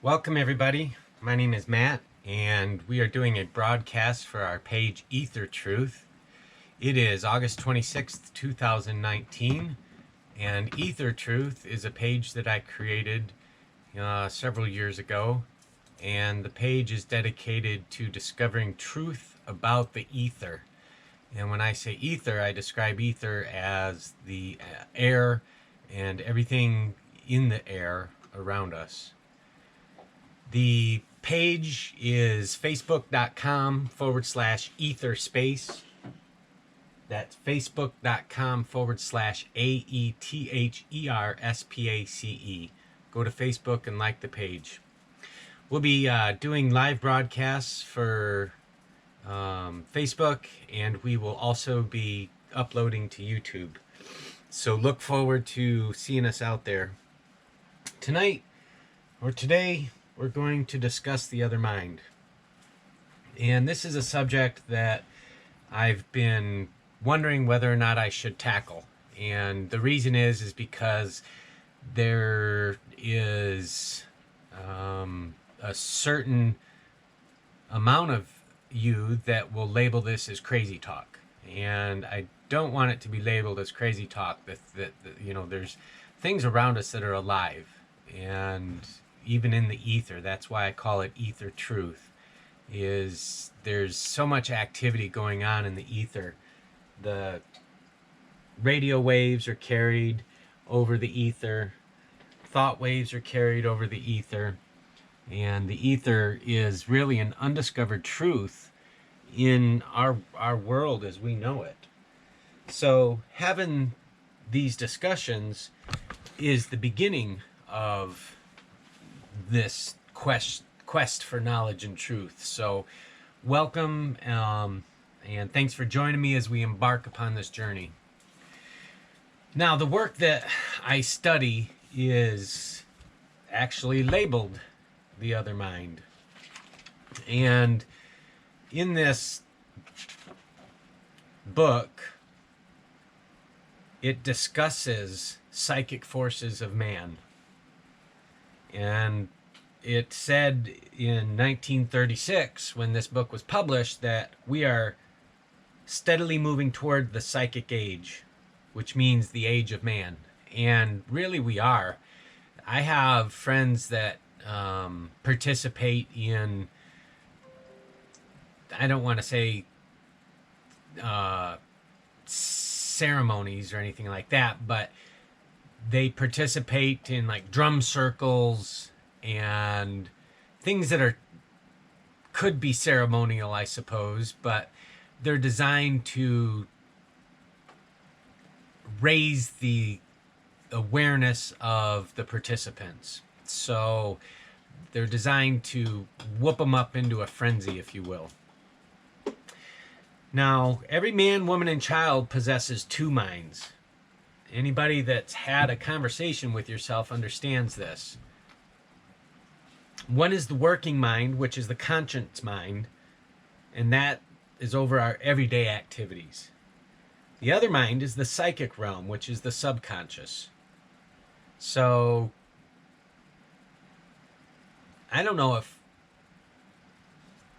Welcome everybody. My name is Matt and we are doing a broadcast for our page Ether Truth. It is August 26th, 2019, and Ether Truth is a page that I created several years ago, and the page is dedicated to discovering truth about the ether. And when I say ether, I describe ether as the air and everything in the air around us. The page is facebook.com/etherspace. That's facebook.com/AETHERSPACE. Go to Facebook and like the page. We'll be doing live broadcasts for Facebook, and we will also be uploading to YouTube. So look forward to seeing us out there. Today, we're going to discuss the other mind. And this is a subject that I've been wondering whether or not I should tackle. And the reason is because there is a certain amount of you that will label this as crazy talk. And I don't want it to be labeled as crazy talk. That there's things around us that are alive, and even in the ether. That's why I call it Ether Truth. There's so much activity going on in the ether. The radio waves are carried over the ether. Thought waves are carried over the ether. And the ether is really an undiscovered truth in our world as we know it. So having these discussions is the beginning of this quest for knowledge and truth. So welcome, and thanks for joining me as we embark upon this journey. Now, the work that I study is actually labeled The Other Mind. And in this book, it discusses psychic forces of man. And it said in 1936, when this book was published, that we are steadily moving toward the psychic age, which means the age of man. And really we are. I have friends that participate in, I don't want to say ceremonies or anything like that, but they participate in like drum circles and things that could be ceremonial, I suppose, but they're designed to raise the awareness of the participants. So they're designed to whoop them up into a frenzy, if you will. Now, every man, woman, and child possesses two minds. Anybody that's had a conversation with yourself understands this. One is the working mind, which is the conscious mind, and that is over our everyday activities. The other mind is the psychic realm, which is the subconscious. So, I don't know if...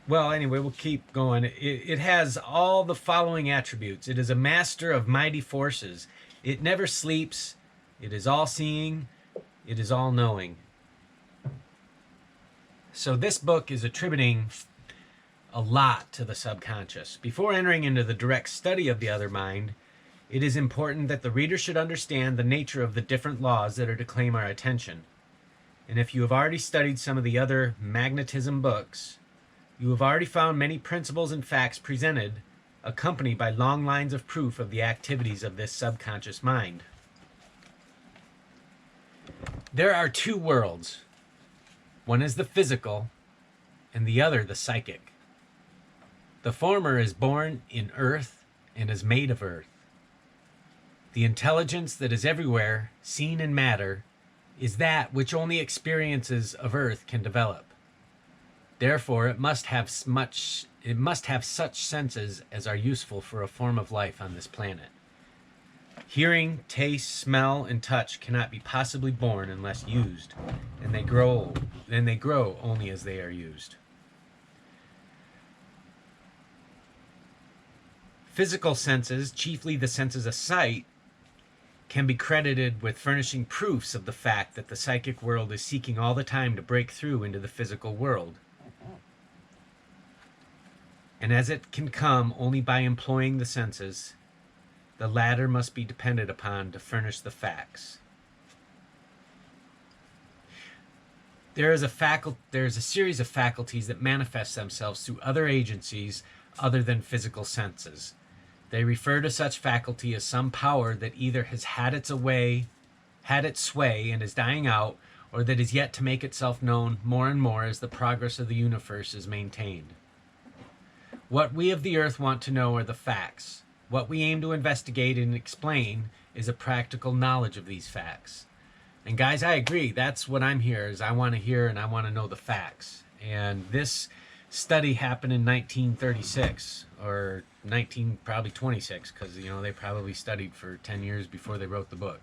Well, anyway, we'll keep going. It has all the following attributes. It is a master of mighty forces. It never sleeps. It is all-seeing. It is all-knowing. So this book is attributing a lot to the subconscious. Before entering into the direct study of the other mind, it is important that the reader should understand the nature of the different laws that are to claim our attention. And if you have already studied some of the other magnetism books, you have already found many principles and facts presented, accompanied by long lines of proof of the activities of this subconscious mind. There are two worlds. One is the physical, and the other the psychic. The former is born in earth and is made of earth. The intelligence that is everywhere, seen in matter, is that which only experiences of earth can develop. Therefore, it must have such senses as are useful for a form of life on this planet. Hearing, taste, smell, and touch cannot be possibly born unless used, and they grow only as they are used. Physical senses, chiefly the senses of sight, can be credited with furnishing proofs of the fact that the psychic world is seeking all the time to break through into the physical world. And as it can come only by employing the senses, the latter must be depended upon to furnish the facts. There is a series of faculties that manifest themselves through other agencies other than physical senses. They refer to such faculty as some power that either has had its sway and is dying out, or that is yet to make itself known more and more as the progress of the universe is maintained. What we of the earth want to know are the facts. What we aim to investigate and explain is a practical knowledge of these facts. And guys, I agree. That's what I'm here is I want to hear and I want to know the facts. And this study happened in 1936 or probably 26, because they probably studied for 10 years before they wrote the book.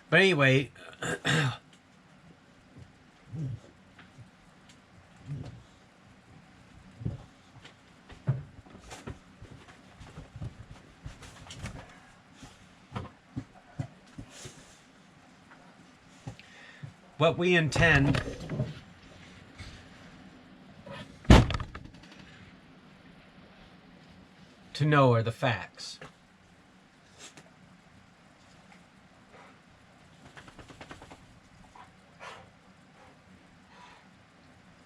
But anyway, what we intend to know are the facts.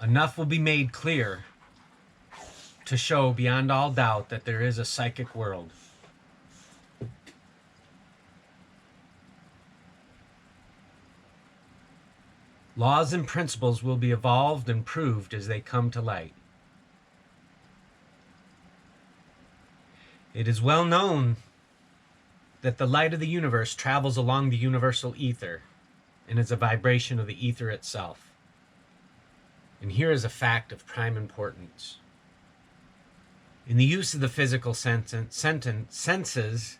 Enough will be made clear to show beyond all doubt that there is a psychic world. Laws and principles will be evolved and proved as they come to light. It is well known that the light of the universe travels along the universal ether and is a vibration of the ether itself. And here is a fact of prime importance. In the use of the physical senses,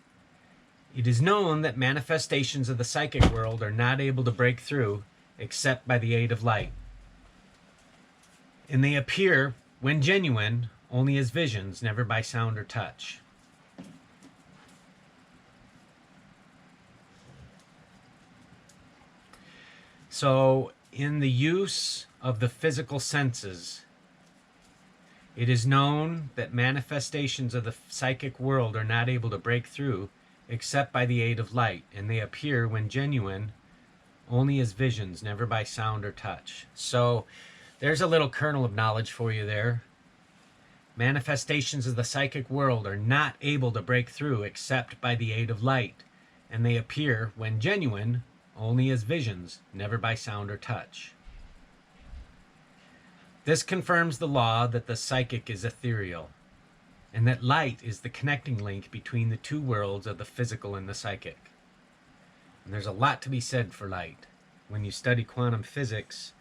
it is known that manifestations of the psychic world are not able to break through except by the aid of light. And they appear, when genuine, only as visions, never by sound or touch. So, in the use of the physical senses, it is known that manifestations of the psychic world are not able to break through except by the aid of light, and they appear, when genuine, only as visions, never by sound or touch. So, there's a little kernel of knowledge for you there. Manifestations of the psychic world are not able to break through except by the aid of light, and they appear, when genuine, only as visions, never by sound or touch. This confirms the law that the psychic is ethereal, and that light is the connecting link between the two worlds of the physical and the psychic. And there's a lot to be said for light. When you study quantum physics,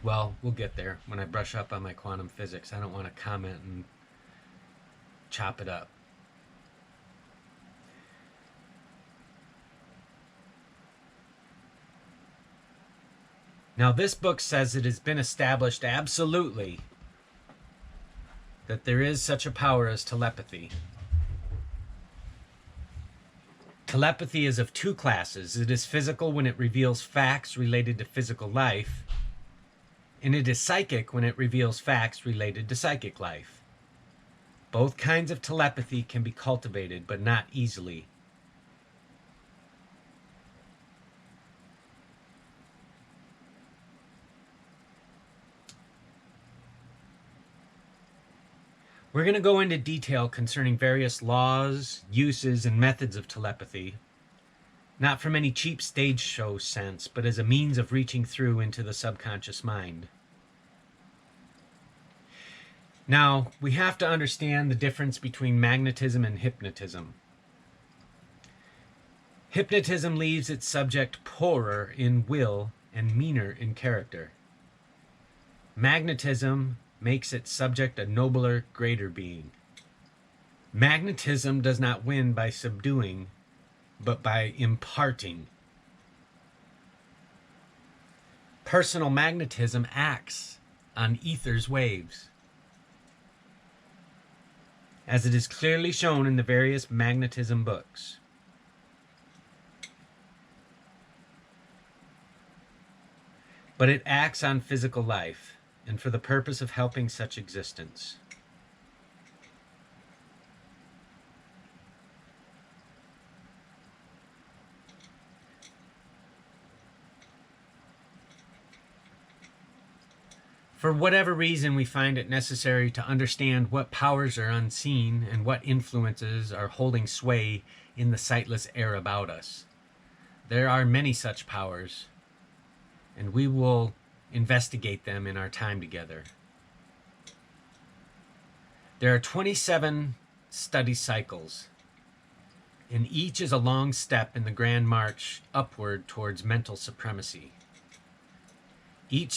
well, we'll get there when I brush up on my quantum physics. I don't want to comment and chop it up. Now, this book says it has been established absolutely that there is such a power as telepathy. Telepathy is of two classes. It is physical when it reveals facts related to physical life, and it is psychic when it reveals facts related to psychic life. Both kinds of telepathy can be cultivated, but not easily. We're going to go into detail concerning various laws, uses, and methods of telepathy, not from any cheap stage show sense, but as a means of reaching through into the subconscious mind. Now, we have to understand the difference between magnetism and hypnotism. Hypnotism leaves its subject poorer in will and meaner in character. Magnetism makes its subject a nobler, greater being. Magnetism does not win by subduing, but by imparting. Personal magnetism acts on ether's waves, as it is clearly shown in the various magnetism books. But it acts on physical life, and for the purpose of helping such existence. For whatever reason, we find it necessary to understand what powers are unseen and what influences are holding sway in the sightless air about us. There are many such powers, and we will investigate them in our time together. There are 27 study cycles, and each is a long step in the grand march upward towards mental supremacy. Each